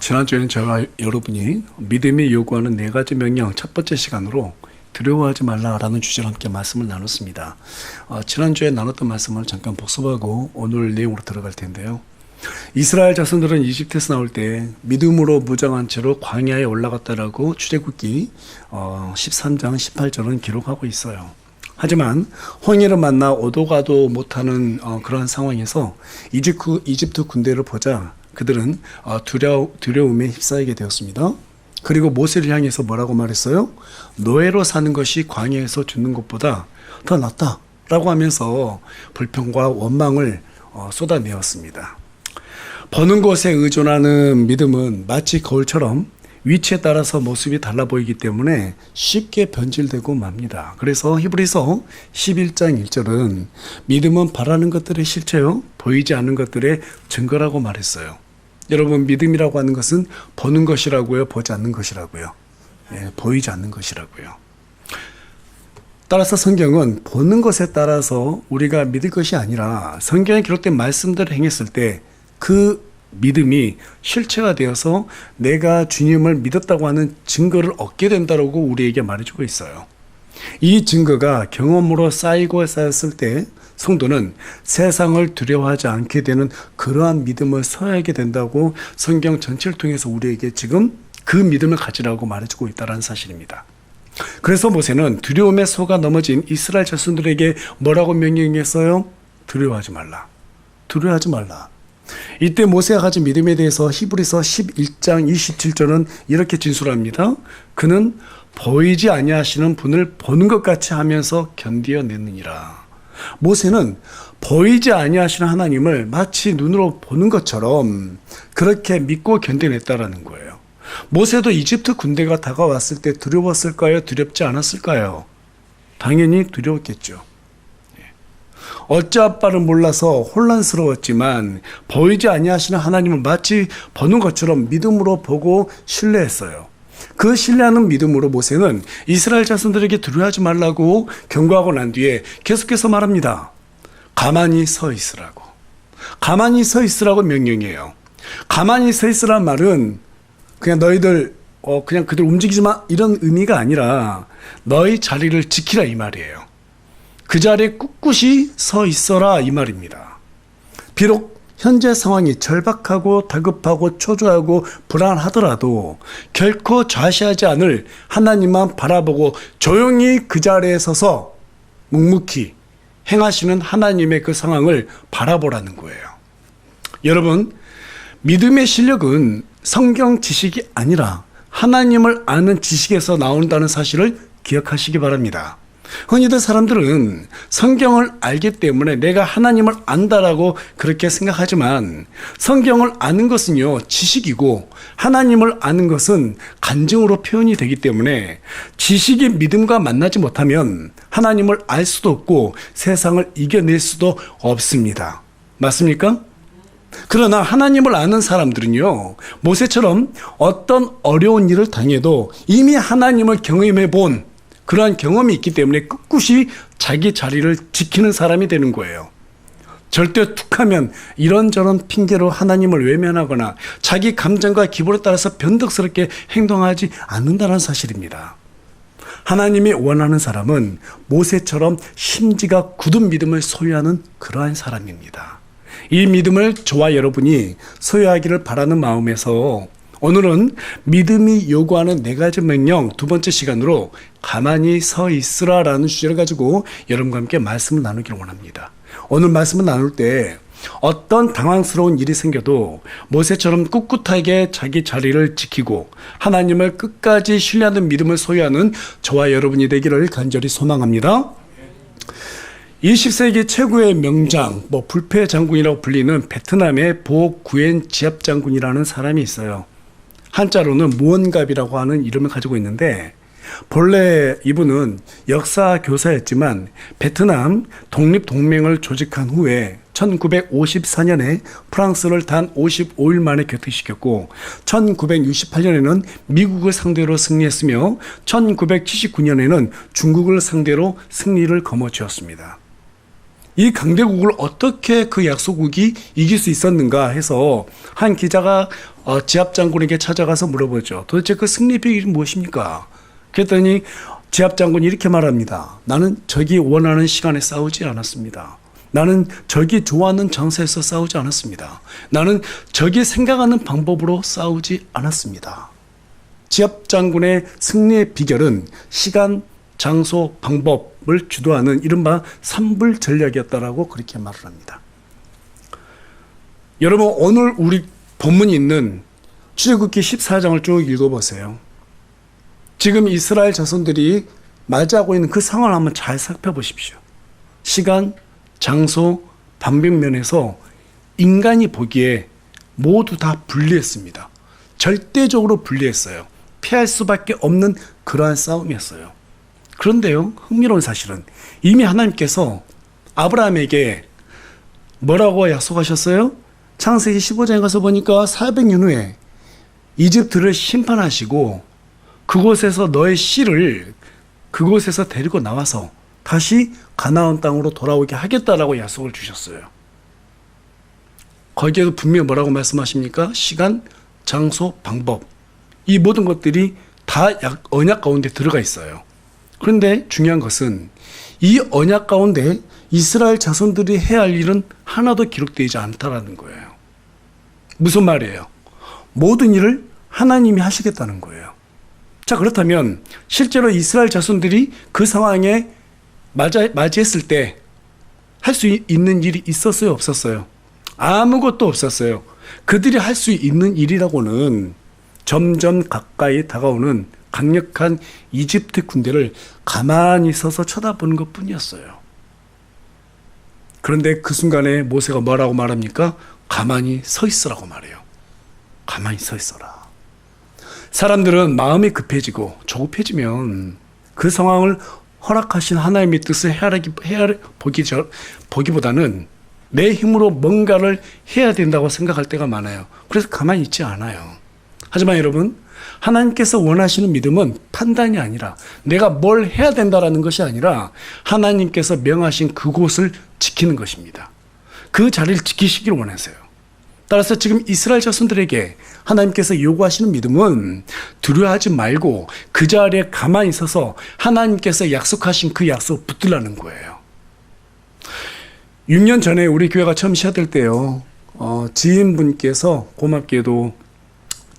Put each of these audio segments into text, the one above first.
지난주에는 저와 여러분이 믿음이 요구하는 네 가지 명령 첫 번째 시간으로 두려워하지 말라라는 주제로 함께 말씀을 나눴습니다. 지난주에 나눴던 말씀을 잠깐 복습하고 오늘 내용으로 들어갈 텐데요. 이스라엘 자손들은 이집트에서 나올 때 믿음으로 무장한 채로 광야에 올라갔다라고 출애굽기 13장 18절은 기록하고 있어요. 하지만 홍해를 만나 오도 가도 못하는 그러한 상황에서 이집트 군대를 보자 그들은 두려움에 휩싸이게 되었습니다. 그리고 모세를 향해서 뭐라고 말했어요? 노예로 사는 것이 광야에서 죽는 것보다 더 낫다라고 하면서 불평과 원망을 쏟아내었습니다. 버는 것에 의존하는 믿음은 마치 거울처럼 위치에 따라서 모습이 달라 보이기 때문에 쉽게 변질되고 맙니다. 그래서 히브리서 11장 1절은 믿음은 바라는 것들의 실체요, 보이지 않는 것들의 증거라고 말했어요. 여러분, 믿음이라고 하는 것은 보는 것이라고요, 보지 않는 것이라고요? 보이지 않는 것이라고요. 따라서 성경은 보는 것에 따라서 우리가 믿을 것이 아니라 성경에 기록된 말씀들을 행했을 때 그 믿음이 실체가 되어서 내가 주님을 믿었다고 하는 증거를 얻게 된다고 우리에게 말해주고 있어요. 이 증거가 경험으로 쌓이고 쌓였을 때 성도는 세상을 두려워하지 않게 되는 그러한 믿음을 서야하게 된다고 성경 전체를 통해서 우리에게 지금 그 믿음을 가지라고 말해주고 있다는 사실입니다. 그래서 모세는 두려움에 속아 넘어진 이스라엘 자손들에게 뭐라고 명령했어요? 두려워하지 말라. 두려워하지 말라. 이때 모세가 가진 믿음에 대해서 히브리서 11장 27절은 이렇게 진술합니다. 그는 보이지 아니하시는 분을 보는 것 같이 하면서 견디어내느니라. 모세는 보이지 아니하시는 하나님을 마치 눈으로 보는 것처럼 그렇게 믿고 견뎌냈다라는 거예요. 모세도 이집트 군대가 다가왔을 때 두려웠을까요? 두렵지 않았을까요? 당연히 두려웠겠죠. 어찌할 바를 몰라서 혼란스러웠지만 보이지 아니하시는 하나님을 마치 보는 것처럼 믿음으로 보고 신뢰했어요. 그 신뢰하는 믿음으로 모세는 이스라엘 자손들에게 두려워하지 말라고 경고하고 난 뒤에 계속해서 말합니다. 가만히 서 있으라고. 가만히 서 있으라고 명령해요. 가만히 서 있으란 말은 그냥 너희들 그냥 그들 움직이지 마 이런 의미가 아니라 너희 자리를 지키라 이 말이에요. 그 자리에 꿋꿋이 서 있어라 이 말입니다. 비록 현재 상황이 절박하고 다급하고 초조하고 불안하더라도 결코 좌시하지 않을 하나님만 바라보고 조용히 그 자리에 서서 묵묵히 행하시는 하나님의 그 상황을 바라보라는 거예요. 여러분, 믿음의 실력은 성경 지식이 아니라 하나님을 아는 지식에서 나온다는 사실을 기억하시기 바랍니다. 흔히들 사람들은 성경을 알기 때문에 내가 하나님을 안다라고 그렇게 생각하지만 성경을 아는 것은요 지식이고 하나님을 아는 것은 간증으로 표현이 되기 때문에 지식이 믿음과 만나지 못하면 하나님을 알 수도 없고 세상을 이겨낼 수도 없습니다. 맞습니까? 그러나 하나님을 아는 사람들은요 모세처럼 어떤 어려운 일을 당해도 이미 하나님을 경험해 본 그러한 경험이 있기 때문에 꿋꿋이 자기 자리를 지키는 사람이 되는 거예요. 절대 툭하면 이런저런 핑계로 하나님을 외면하거나 자기 감정과 기분에 따라서 변덕스럽게 행동하지 않는다는 사실입니다. 하나님이 원하는 사람은 모세처럼 심지가 굳은 믿음을 소유하는 그러한 사람입니다. 이 믿음을 저와 여러분이 소유하기를 바라는 마음에서 오늘은 믿음이 요구하는 네 가지 명령 두 번째 시간으로 가만히 서 있으라라는 주제를 가지고 여러분과 함께 말씀을 나누기를 원합니다. 오늘 말씀을 나눌 때 어떤 당황스러운 일이 생겨도 모세처럼 꿋꿋하게 자기 자리를 지키고 하나님을 끝까지 신뢰하는 믿음을 소유하는 저와 여러분이 되기를 간절히 소망합니다. 20세기 최고의 명장, 불패 장군이라고 불리는 베트남의 보 구엔 지압 장군이라는 사람이 있어요. 한자로는 무언갑이라고 하는 이름을 가지고 있는데 본래 이분은 역사 교사였지만 베트남 독립동맹을 조직한 후에 1954년에 프랑스를 단 55일 만에 격퇴시켰고 1968년에는 미국을 상대로 승리했으며 1979년에는 중국을 상대로 승리를 거머쥐었습니다. 이 강대국을 어떻게 그 약소국이 이길 수 있었는가 해서 한 기자가 지압 장군에게 찾아가서 물어보죠. 도대체 그 승리의 비결이 무엇입니까? 그랬더니 지압 장군이 이렇게 말합니다. 나는 적이 원하는 시간에 싸우지 않았습니다. 나는 적이 좋아하는 장소에서 싸우지 않았습니다. 나는 적이 생각하는 방법으로 싸우지 않았습니다. 지압 장군의 승리의 비결은 시간, 장소, 방법을 주도하는 이른바 삼불 전략이었다라고 그렇게 말을 합니다. 여러분, 오늘 우리 본문이 있는 출애굽기 14장을 쭉 읽어보세요. 지금 이스라엘 자손들이 맞이하고 있는 그 상황을 한번 잘 살펴보십시오. 시간, 장소, 방법면에서 인간이 보기에 모두 다 불리했습니다. 절대적으로 불리했어요. 피할 수밖에 없는 그러한 싸움이었어요. 그런데요, 흥미로운 사실은 이미 하나님께서 아브라함에게 뭐라고 약속하셨어요? 창세기 15장에 가서 보니까 400년 후에 이집트를 심판하시고 그곳에서 너의 씨를 그곳에서 데리고 나와서 다시 가나안 땅으로 돌아오게 하겠다라고 약속을 주셨어요. 거기에도 분명히 뭐라고 말씀하십니까? 시간, 장소, 방법. 이 모든 것들이 다 언약 가운데 들어가 있어요. 그런데 중요한 것은 이 언약 가운데 이스라엘 자손들이 해야 할 일은 하나도 기록되지 않다라는 거예요. 무슨 말이에요? 모든 일을 하나님이 하시겠다는 거예요. 자, 그렇다면 실제로 이스라엘 자손들이 그 상황에 맞이했을 때 할 수 있는 일이 있었어요? 없었어요? 아무것도 없었어요. 그들이 할 수 있는 일이라고는 점점 가까이 다가오는 강력한 이집트 군대를 가만히 서서 쳐다보는 것 뿐이었어요. 그런데 그 순간에 모세가 뭐라고 말합니까? 가만히 서 있으라고 말해요. 가만히 서 있어라. 사람들은 마음이 급해지고 조급해지면 그 상황을 허락하신 하나님의 뜻을 보기보다는 내 힘으로 뭔가를 해야 된다고 생각할 때가 많아요. 그래서 가만히 있지 않아요. 하지만 여러분, 하나님께서 원하시는 믿음은 판단이 아니라 내가 뭘 해야 된다라는 것이 아니라 하나님께서 명하신 그곳을 지키는 것입니다. 그 자리를 지키시기를 원하세요. 따라서 지금 이스라엘 자손들에게 하나님께서 요구하시는 믿음은 두려워하지 말고 그 자리에 가만히 있어서 하나님께서 약속하신 그 약속을 붙들라는 거예요. 6년 전에 우리 교회가 처음 시작될 때요, 지인분께서 고맙게도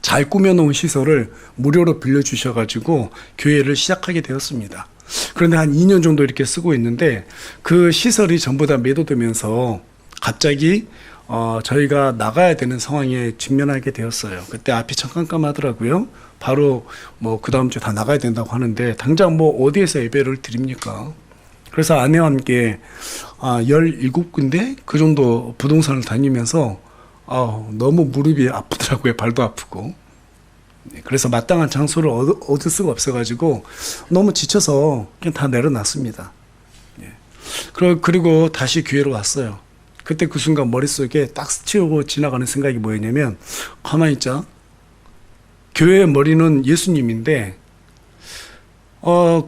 잘 꾸며놓은 시설을 무료로 빌려주셔가지고 교회를 시작하게 되었습니다. 그런데 한 2년 정도 이렇게 쓰고 있는데 그 시설이 전부 다 매도되면서 갑자기 저희가 나가야 되는 상황에 직면하게 되었어요. 그때 앞이 참 깜깜하더라고요. 바로 그 다음 주에 다 나가야 된다고 하는데 당장 어디에서 예배를 드립니까? 그래서 아내와 함께 17군데 그 정도 부동산을 다니면서 너무 무릎이 아프더라고요. 발도 아프고. 그래서 마땅한 장소를 얻을 수가 없어가지고 너무 지쳐서 그냥 다 내려놨습니다. 그리고 다시 교회로 왔어요. 그때 그 순간 머릿속에 딱 스치고 지나가는 생각이 뭐였냐면, 가만히 있자. 교회의 머리는 예수님인데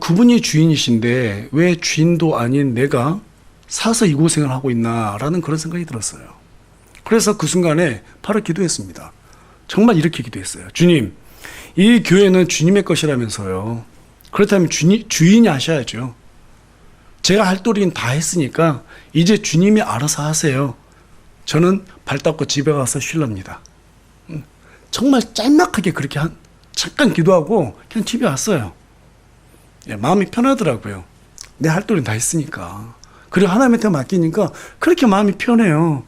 그분이 주인이신데 왜 주인도 아닌 내가 사서 이 고생을 하고 있나라는 그런 생각이 들었어요. 그래서 그 순간에 바로 기도했습니다. 정말 이렇게 기도했어요. 주님, 이 교회는 주님의 것이라면서요. 그렇다면 주인이 하셔야죠. 제가 할 도리는 다 했으니까 이제 주님이 알아서 하세요. 저는 발 닦고 집에 가서 쉴랍니다. 정말 짤막하게 그렇게 잠깐 기도하고 그냥 집에 왔어요. 마음이 편하더라고요. 내 할 도리는 다 했으니까. 그리고 하나님한테 맡기니까 그렇게 마음이 편해요.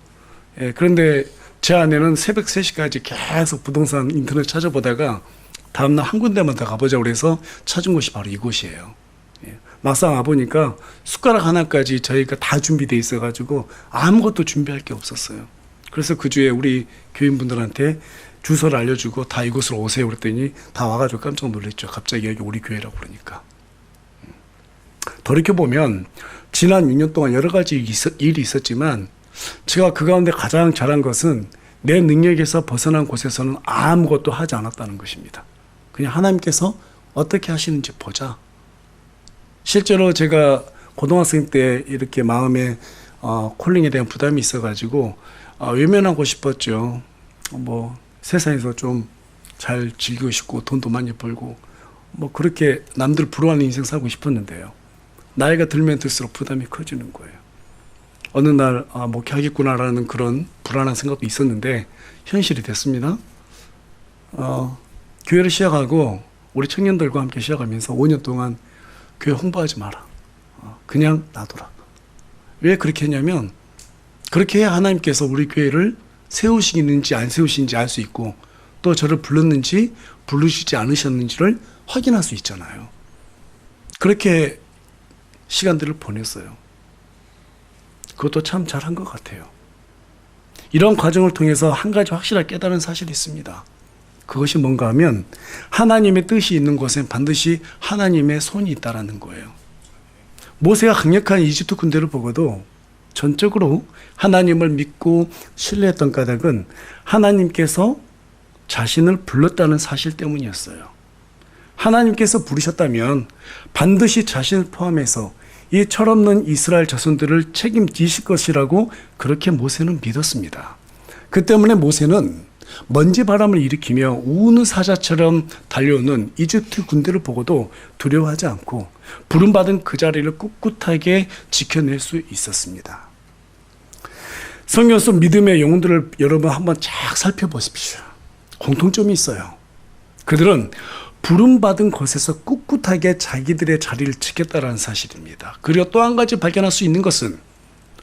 그런데 제 아내는 새벽 3시까지 계속 부동산 인터넷 찾아보다가 다음날 한 군데만 더 가보자고 그래서 찾은 곳이 바로 이곳이에요. 막상 와보니까 숟가락 하나까지 저희가 다 준비되어 있어가지고 아무것도 준비할 게 없었어요. 그래서 그 주에 우리 교인분들한테 주소를 알려주고 다 이곳으로 오세요 그랬더니 다 와가지고 깜짝 놀랐죠. 갑자기 여기 우리 교회라고 그러니까. 돌이켜보면 지난 6년 동안 여러 가지 일이 있었지만 제가 그 가운데 가장 잘한 것은 내 능력에서 벗어난 곳에서는 아무것도 하지 않았다는 것입니다. 그냥 하나님께서 어떻게 하시는지 보자. 실제로 제가 고등학생 때 이렇게 마음에 콜링에 대한 부담이 있어가지고 외면하고 싶었죠. 세상에서 좀 잘 즐기고 싶고 돈도 많이 벌고 그렇게 남들 부러워하는 인생 살고 싶었는데요. 나이가 들면 들수록 부담이 커지는 거예요. 어느 날 목회하겠구나라는 그런 불안한 생각도 있었는데 현실이 됐습니다. 교회를 시작하고 우리 청년들과 함께 시작하면서 5년 동안 교회 홍보하지 마라. 그냥 놔둬라. 왜 그렇게 했냐면 그렇게 해야 하나님께서 우리 교회를 세우시는지 안 세우시는지 알 수 있고 또 저를 불렀는지 부르시지 않으셨는지를 확인할 수 있잖아요. 그렇게 시간들을 보냈어요. 그것도 참 잘한 것 같아요. 이런 과정을 통해서 한 가지 확실하게 깨달은 사실이 있습니다. 그것이 뭔가 하면 하나님의 뜻이 있는 곳엔 반드시 하나님의 손이 있다라는 거예요. 모세가 강력한 이집트 군대를 보고도 전적으로 하나님을 믿고 신뢰했던 까닭은 하나님께서 자신을 불렀다는 사실 때문이었어요. 하나님께서 부르셨다면 반드시 자신을 포함해서 이 철없는 이스라엘 자손들을 책임지실 것이라고 그렇게 모세는 믿었습니다. 그 때문에 모세는 먼지 바람을 일으키며 우는 사자처럼 달려오는 이집트 군대를 보고도 두려워하지 않고 부름받은 그 자리를 꿋꿋하게 지켜낼 수 있었습니다. 성경 속 믿음의 영웅들을 여러분 한번 쫙 살펴보십시오. 공통점이 있어요. 그들은 부름받은 곳에서 꿋꿋하게 자기들의 자리를 지켰다는 사실입니다. 그리고 또 한 가지 발견할 수 있는 것은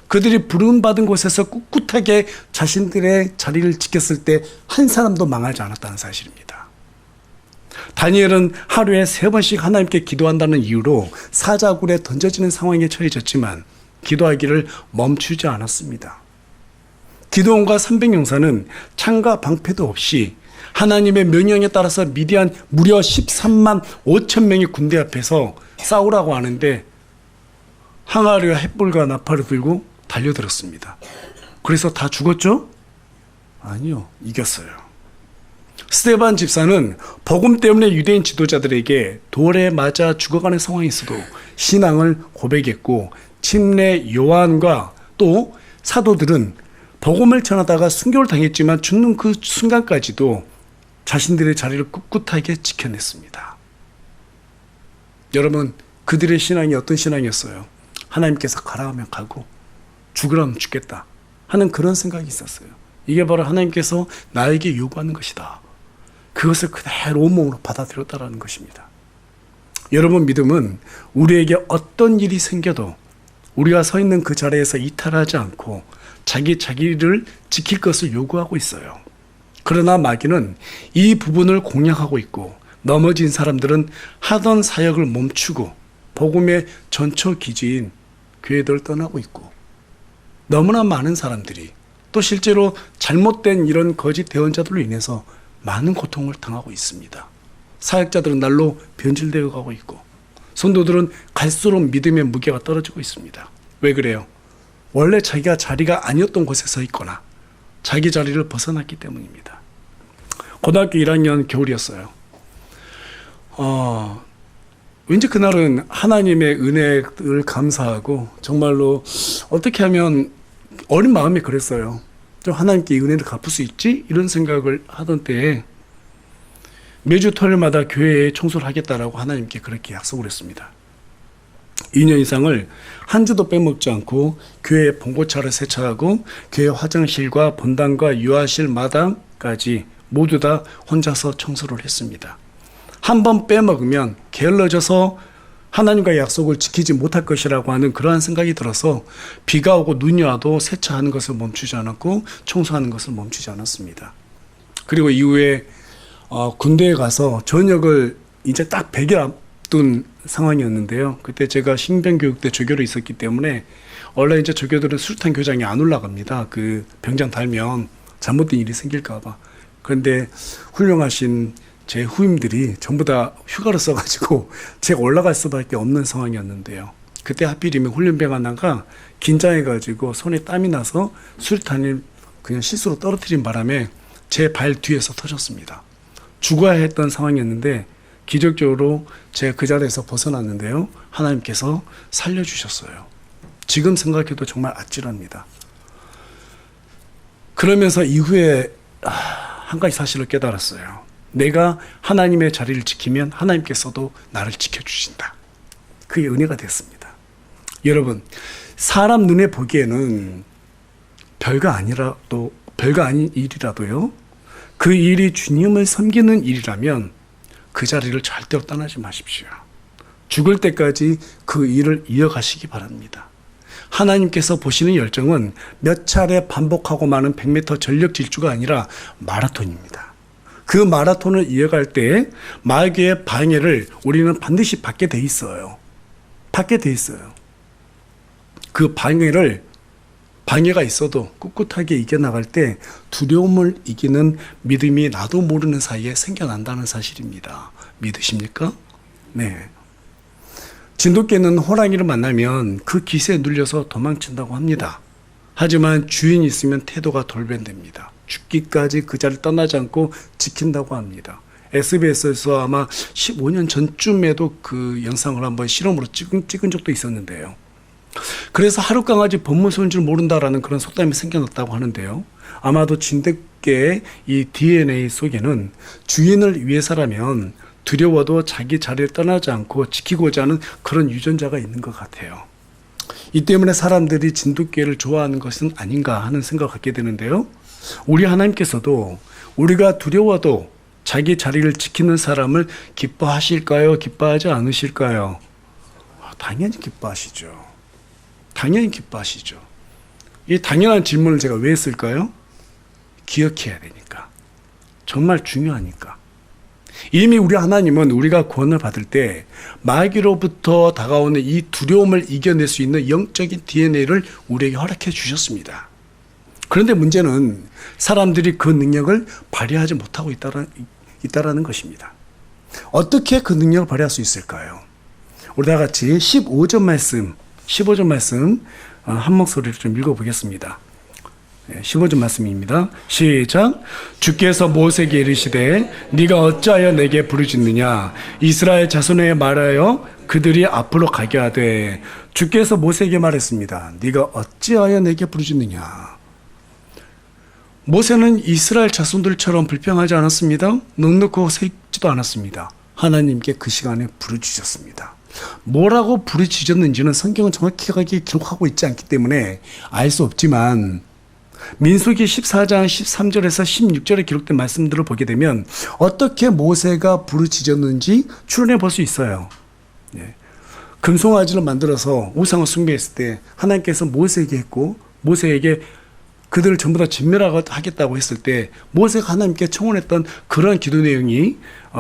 그들이 부름받은 곳에서 꿋꿋하게 자신들의 자리를 지켰을 때 한 사람도 망하지 않았다는 사실입니다. 다니엘은 하루에 3번씩 하나님께 기도한다는 이유로 사자굴에 던져지는 상황에 처해졌지만 기도하기를 멈추지 않았습니다. 기드온과 300용사는 창과 방패도 없이 하나님의 명령에 따라서 미디안 무려 13만 5천 명의 군대 앞에서 싸우라고 하는데 항아리와 햇불과 나팔을 들고 달려들었습니다. 그래서 다 죽었죠? 아니요, 이겼어요. 스데반 집사는 복음 때문에 유대인 지도자들에게 돌에 맞아 죽어가는 상황에서도 신앙을 고백했고 침례 요한과 또 사도들은 복음을 전하다가 순교를 당했지만 죽는 그 순간까지도 자신들의 자리를 꿋꿋하게 지켜냈습니다. 여러분, 그들의 신앙이 어떤 신앙이었어요? 하나님께서 가라 하면 가고 죽으라면 죽겠다 하는 그런 생각이 있었어요. 이게 바로 하나님께서 나에게 요구하는 것이다. 그것을 그대로 온몸으로 받아들였다라는 것입니다. 여러분, 믿음은 우리에게 어떤 일이 생겨도 우리가 서 있는 그 자리에서 이탈하지 않고 자기를 지킬 것을 요구하고 있어요. 그러나 마귀는 이 부분을 공략하고 있고 넘어진 사람들은 하던 사역을 멈추고 복음의 전초 기지인 교회들을 떠나고 있고 너무나 많은 사람들이 또 실제로 잘못된 이런 거짓 대언자들로 인해서 많은 고통을 당하고 있습니다. 사역자들은 날로 변질되어 가고 있고 성도들은 갈수록 믿음의 무게가 떨어지고 있습니다. 왜 그래요? 원래 자기가 자리가 아니었던 곳에 서 있거나 자기 자리를 벗어났기 때문입니다. 고등학교 1학년 겨울이었어요. 왠지 그날은 하나님의 은혜를 감사하고 정말로 어떻게 하면 어린 마음이 그랬어요. 좀 하나님께 이 은혜를 갚을 수 있지? 이런 생각을 하던 때에 매주 토요일마다 교회에 청소를 하겠다라고 하나님께 그렇게 약속을 했습니다. 2년 이상을 한 주도 빼먹지 않고 교회 봉고차를 세차하고 교회 화장실과 본당과 유아실 마당까지 모두 다 혼자서 청소를 했습니다. 한 번 빼먹으면 게을러져서 하나님과 약속을 지키지 못할 것이라고 하는 그러한 생각이 들어서 비가 오고 눈이 와도 세차하는 것을 멈추지 않았고 청소하는 것을 멈추지 않았습니다. 그리고 이후에 군대에 가서 전역을 이제 딱 100일 앞둔 상황이었는데요. 그때 제가 신병교육대 조교로 있었기 때문에 원래 이제 조교들은 수류탄 교장에 안 올라갑니다. 그 병장 달면 잘못된 일이 생길까 봐. 그런데 훌륭하신 제 후임들이 전부 다 휴가를 써가지고 제가 올라갈 수밖에 없는 상황이었는데요. 그때 하필이면 훈련병 하나가 긴장해가지고 손에 땀이 나서 수류탄을 그냥 실수로 떨어뜨린 바람에 제 발 뒤에서 터졌습니다. 죽어야 했던 상황이었는데 기적적으로 제가 그 자리에서 벗어났는데요. 하나님께서 살려주셨어요. 지금 생각해도 정말 아찔합니다. 그러면서 이후에 한 가지 사실을 깨달았어요. 내가 하나님의 자리를 지키면 하나님께서도 나를 지켜주신다. 그게 은혜가 됐습니다. 여러분, 사람 눈에 보기에는 별거 아닌 일이라도요, 그 일이 주님을 섬기는 일이라면 그 자리를 절대로 떠나지 마십시오. 죽을 때까지 그 일을 이어가시기 바랍니다. 하나님께서 보시는 열정은 몇 차례 반복하고 마는 100m 전력 질주가 아니라 마라톤입니다. 그 마라톤을 이어갈 때 마귀의 방해를 우리는 반드시 받게 돼 있어요. 그 방해가 있어도 꿋꿋하게 이겨나갈 때 두려움을 이기는 믿음이 나도 모르는 사이에 생겨난다는 사실입니다. 믿으십니까? 네. 진돗개는 호랑이를 만나면 그 기세에 눌려서 도망친다고 합니다. 하지만 주인이 있으면 태도가 돌변됩니다. 죽기까지 그 자리를 떠나지 않고 지킨다고 합니다. SBS에서 아마 15년 전쯤에도 그 영상을 한번 실험으로 찍은 적도 있었는데요. 그래서 하루 강아지 법무소인 줄 모른다라는 그런 속담이 생겨났다고 하는데요. 아마도 진돗개의 이 DNA 속에는 주인을 위해서라면 두려워도 자기 자리를 떠나지 않고 지키고자 하는 그런 유전자가 있는 것 같아요. 이 때문에 사람들이 진돗개를 좋아하는 것은 아닌가 하는 생각을 갖게 되는데요. 우리 하나님께서도 우리가 두려워도 자기 자리를 지키는 사람을 기뻐하실까요? 기뻐하지 않으실까요? 당연히 기뻐하시죠. 이 당연한 질문을 제가 왜 했을까요? 기억해야 되니까. 정말 중요하니까. 이미 우리 하나님은 우리가 구원을 받을 때 마귀로부터 다가오는 이 두려움을 이겨낼 수 있는 영적인 DNA를 우리에게 허락해 주셨습니다. 그런데 문제는 사람들이 그 능력을 발휘하지 못하고 있다라는 것입니다. 어떻게 그 능력을 발휘할 수 있을까요? 우리 다 같이 15절 말씀 한 목소리로 좀 읽어보겠습니다. 15절 말씀입니다. 시작. 주께서 모세에게 이르시되 네가 어찌하여 내게 부르짖느냐 이스라엘 자손에게 말하여 그들이 앞으로 가게 하되. 주께서 모세에게 말했습니다. 네가 어찌하여 내게 부르짖느냐. 모세는 이스라엘 자손들처럼 불평하지 않았습니다. 넉넉하고 새지도 않았습니다. 하나님께 그 시간에 부르짖었습니다. 뭐라고 부르짖었는지는 성경은 정확하게 기록하고 있지 않기 때문에 알 수 없지만 민수기 14장 13절에서 16절에 기록된 말씀들을 보게 되면 어떻게 모세가 부르짖었는지 추론해 볼 수 있어요. 금송아지를 만들어서 우상을 숭배했을 때 하나님께서 모세에게 그들을 전부 다 진멸하겠다고 했을 때 모세가 하나님께 청원했던 그런 기도 내용이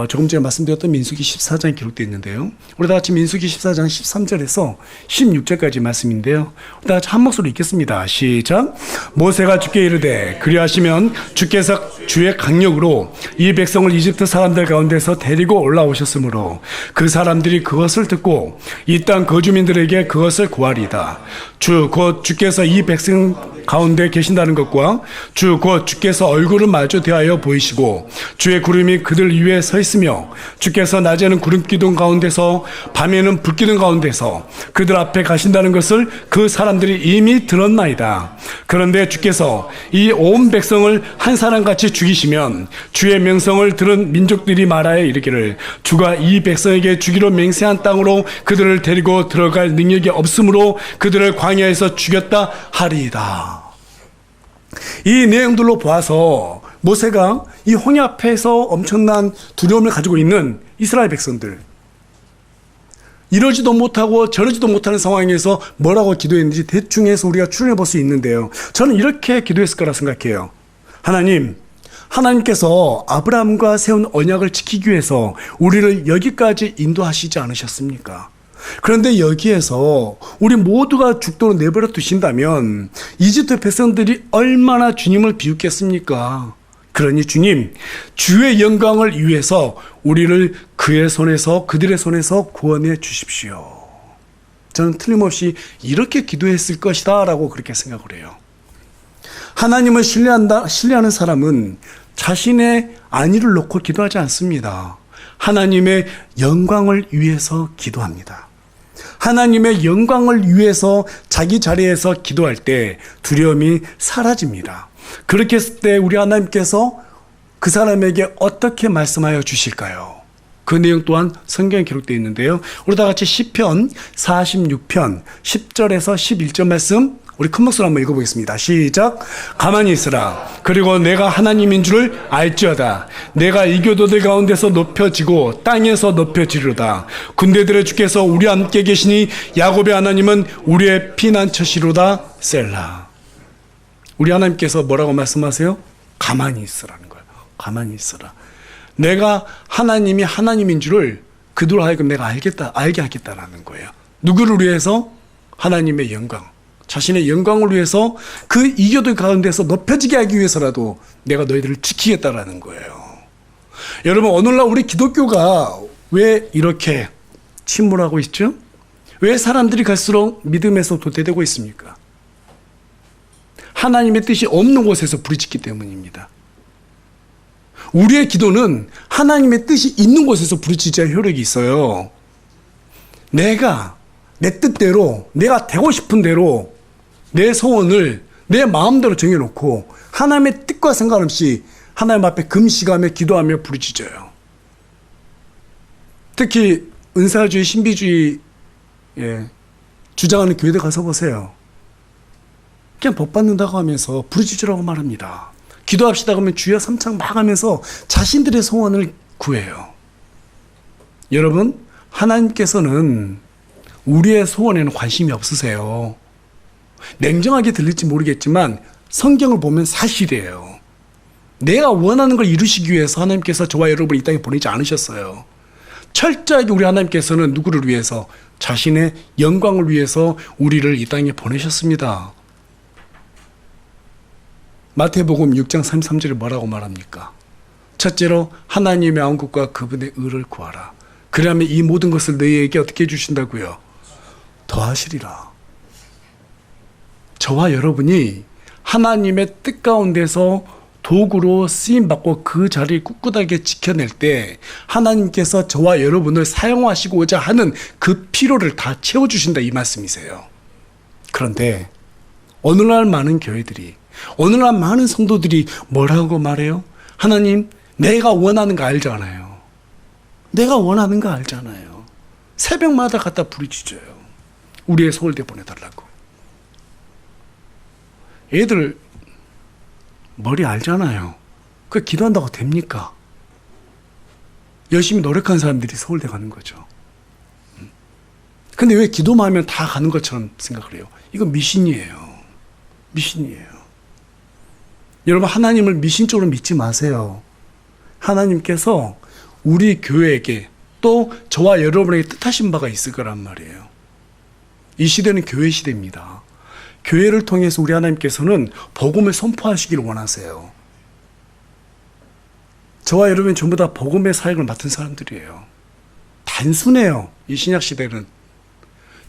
조금 전에 말씀드렸던 민수기 14장에 기록되어 있는데요. 우리 다 같이 민수기 14장 13절에서 16절까지 말씀인데요. 우리 다 같이 한 목소리로 읽겠습니다. 시작. 모세가 주께 이르되 그리하시면 주께서 주의 강력으로 이 백성을 이집트 사람들 가운데서 데리고 올라오셨으므로 그 사람들이 그것을 듣고 이 땅 거주민들에게 그것을 구하리이다. 주 곧 주께서 이 백성 가운데 계신다는 것과 주 곧 주께서 얼굴을 마주 대하여 보이시고 주의 구름이 그들 위에 서 있으며 주께서 낮에는 구름 기둥 가운데서 밤에는 불 기둥 가운데서 그들 앞에 가신다는 것을 그 사람들이 이미 들었나이다. 그런데 주께서 이 온 백성을 한 사람같이 죽이시면 주의 명성을 들은 민족들이 말하여 이르기를 주가 이 백성에게 주기로 맹세한 땅으로 그들을 데리고 들어갈 능력이 없으므로 그들을 광야에서 죽였다 하리이다. 이 내용들로 보아서 모세가 이 홍해 앞에서 엄청난 두려움을 가지고 있는 이스라엘 백성들, 이러지도 못하고 저러지도 못하는 상황에서 뭐라고 기도했는지 대충 해서 우리가 추론해 볼 수 있는데요. 저는 이렇게 기도했을 거라 생각해요. 하나님께서 아브라함과 세운 언약을 지키기 위해서 우리를 여기까지 인도하시지 않으셨습니까? 그런데 여기에서 우리 모두가 죽도록 내버려 두신다면 이집트 백성들이 얼마나 주님을 비웃겠습니까? 그러니 주님, 주의 영광을 위해서 우리를 그들의 손에서 구원해 주십시오. 저는 틀림없이 이렇게 기도했을 것이다 라고 그렇게 생각을 해요. 하나님을 신뢰하는 사람은 자신의 안위를 놓고 기도하지 않습니다. 하나님의 영광을 위해서 기도합니다. 하나님의 영광을 위해서 자기 자리에서 기도할 때 두려움이 사라집니다. 그렇게 했을 때 우리 하나님께서 그 사람에게 어떻게 말씀하여 주실까요? 그 내용 또한 성경에 기록되어 있는데요. 우리 다 같이 시편 46편 10절에서 11절 말씀 우리 큰 목소리로 한번 읽어보겠습니다. 시작. 가만히 있으라. 그리고 내가 하나님인 줄을 알지어다. 내가 이교도들 가운데서 높여지고 땅에서 높여지리로다. 군대들의 주께서 우리 함께 계시니 야곱의 하나님은 우리의 피난처시로다. 셀라. 우리 하나님께서 뭐라고 말씀하세요? 가만히 있으라는 거예요. 가만히 있으라. 내가 하나님이 하나님인 줄을 그들 하여금 내가 알게 하겠다라는 거예요. 누구를 위해서? 하나님의 영광. 자신의 영광을 위해서 그 이교들 가운데서 높여지게 하기 위해서라도 내가 너희들을 지키겠다라는 거예요. 여러분, 오늘날 우리 기독교가 왜 이렇게 침몰하고 있죠? 왜 사람들이 갈수록 믿음에서 도태되고 있습니까? 하나님의 뜻이 없는 곳에서 부르짖기 때문입니다. 우리의 기도는 하나님의 뜻이 있는 곳에서 부르짖어야 효력이 있어요. 내가 내 뜻대로, 내가 되고 싶은 대로 내 소원을 내 마음대로 정해놓고 하나님의 뜻과 상관없이 하나님 앞에 금식하며 기도하며 부르짖어요. 특히 은사주의, 신비주의 주장하는 교회들 가서 보세요. 그냥 복 받는다고 하면서 부르짖으라고 말합니다. 기도합시다 그러면 주여 삼창 막 하면서 자신들의 소원을 구해요. 여러분, 하나님께서는 우리의 소원에는 관심이 없으세요. 냉정하게 들릴지 모르겠지만 성경을 보면 사실이에요. 내가 원하는 걸 이루시기 위해서 하나님께서 저와 여러분을 이 땅에 보내지 않으셨어요. 철저하게 우리 하나님께서는 누구를 위해서? 자신의 영광을 위해서 우리를 이 땅에 보내셨습니다. 마태복음 6장 33절에 뭐라고 말합니까? 첫째로 하나님의 왕국과 그분의 의를 구하라. 그러면 이 모든 것을 너희에게 어떻게 해주신다고요? 더하시리라. 저와 여러분이 하나님의 뜻 가운데서 도구로 쓰임받고 그 자리를 꿋꿋하게 지켜낼 때 하나님께서 저와 여러분을 사용하시고자 하는 그 필요를 다 채워주신다 이 말씀이세요. 그런데 오늘날 많은 교회들이, 오늘날 많은 성도들이 뭐라고 말해요? 하나님, 내가 원하는 거 알잖아요. 내가 원하는 거 알잖아요. 새벽마다 갖다 부르짖어요. 우리의 서울대 보내달라고. 애들 머리 알잖아요. 그 기도한다고 됩니까? 열심히 노력한 사람들이 서울대 가는 거죠. 근데 왜 기도만 하면 다 가는 것처럼 생각을 해요? 이건 미신이에요. 미신이에요. 여러분, 하나님을 미신적으로 믿지 마세요. 하나님께서 우리 교회에게 또 저와 여러분에게 뜻하신 바가 있을 거란 말이에요. 이 시대는 교회 시대입니다. 교회를 통해서 우리 하나님께서는 복음을 선포하시기를 원하세요. 저와 여러분 전부 다 복음의 사역을 맡은 사람들이에요. 단순해요. 이 신약 시대는.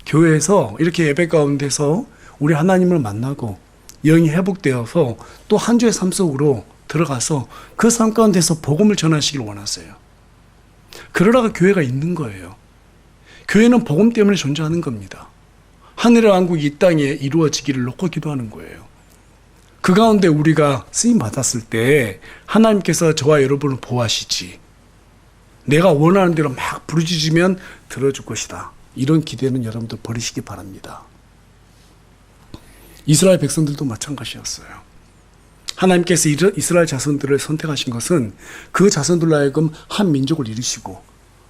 교회에서 이렇게 예배 가운데서 우리 하나님을 만나고 영이 회복되어서 또 한 주의 삶 속으로 들어가서 그 삶 가운데서 복음을 전하시길 원하세요. 그러다가 교회가 있는 거예요. 교회는 복음 때문에 존재하는 겁니다. 하늘의 왕국이 이 땅에 이루어지기를 놓고 기도하는 거예요. 그 가운데 우리가 쓰임 받았을 때 하나님께서 저와 여러분을 보호하시지. 내가 원하는 대로 막 부르짖으면 들어줄 것이다. 이런 기대는 여러분들 버리시기 바랍니다. 이스라엘 백성들도 마찬가지였어요. 하나님께서 이스라엘 자손들을 선택하신 것은 그 자손들로 하여금 한 민족을 이루시고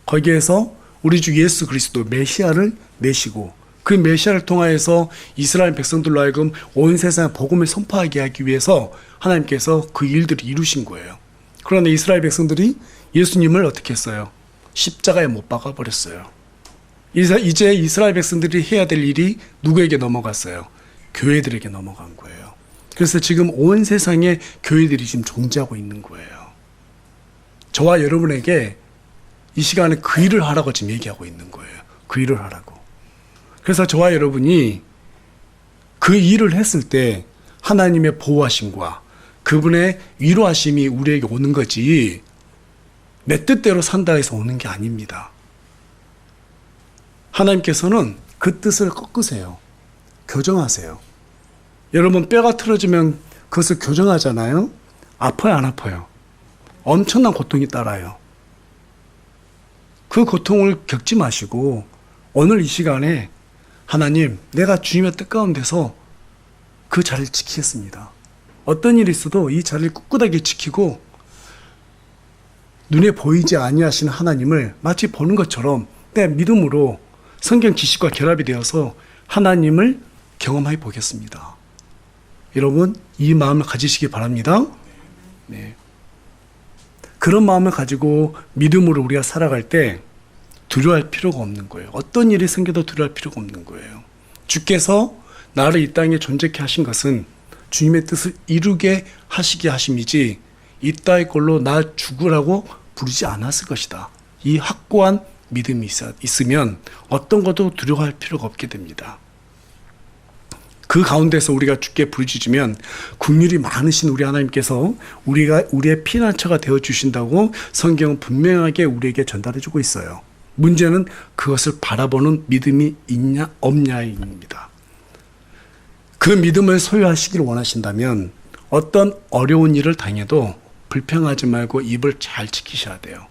거기에서 우리 주 예수 그리스도 메시아를 내시고 그 메시아를 통하여서 이스라엘 백성들로 하여금 온 세상에 복음을 선포하게 하기 위해서 하나님께서 그 일들을 이루신 거예요. 그런데 이스라엘 백성들이 예수님을 어떻게 했어요? 십자가에 못 박아버렸어요. 이제 이스라엘 백성들이 해야 될 일이 누구에게 넘어갔어요? 교회들에게 넘어간 거예요. 그래서 지금 온 세상에 교회들이 지금 존재하고 있는 거예요. 저와 여러분에게 이 시간에 그 일을 하라고 지금 얘기하고 있는 거예요. 그 일을 하라고. 그래서 저와 여러분이 그 일을 했을 때 하나님의 보호하심과 그분의 위로하심이 우리에게 오는 거지 내 뜻대로 산다 해서 오는 게 아닙니다. 하나님께서는 그 뜻을 꺾으세요. 교정하세요. 여러분, 뼈가 틀어지면 그것을 교정하잖아요. 아파요, 안 아파요? 엄청난 고통이 따라요. 그 고통을 겪지 마시고 오늘 이 시간에 하나님, 내가 주님의 뜻 가운데서 그 자리를 지키겠습니다. 어떤 일이 있어도 이 자리를 꿋꿋하게 지키고 눈에 보이지 아니하시는 하나님을 마치 보는 것처럼 내 믿음으로 성경 지식과 결합이 되어서 하나님을 경험해 보겠습니다. 여러분, 이 마음을 가지시기 바랍니다. 네. 그런 마음을 가지고 믿음으로 우리가 살아갈 때 두려워할 필요가 없는 거예요. 어떤 일이 생겨도 두려워할 필요가 없는 거예요. 주께서 나를 이 땅에 존재케 하신 것은 주님의 뜻을 이루게 하시게 하심이지 이 땅의 걸로 나 죽으라고 부르지 않았을 것이다. 이 확고한 믿음이 있으면 어떤 것도 두려워할 필요가 없게 됩니다. 그 가운데서 우리가 주께 부르짖으면 긍휼이 많으신 우리 하나님께서 우리의 피난처가 되어 주신다고 성경은 분명하게 우리에게 전달해 주고 있어요. 문제는 그것을 바라보는 믿음이 있냐 없냐입니다. 그 믿음을 소유하시기를 원하신다면 어떤 어려운 일을 당해도 불평하지 말고 입을 잘 지키셔야 돼요.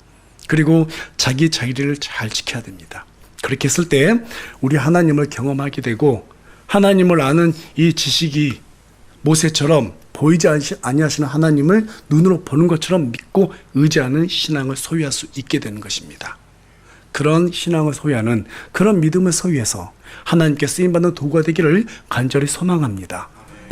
그리고 자기 자리를 잘 지켜야 됩니다. 그렇게 했을 때 우리 하나님을 경험하게 되고 하나님을 아는 이 지식이 모세처럼 보이지 아니하시는 하나님을 눈으로 보는 것처럼 믿고 의지하는 신앙을 소유할 수 있게 되는 것입니다. 그런 신앙을 소유하는 그런 믿음을 소유해서 하나님께 쓰임받는 도구가 되기를 간절히 소망합니다.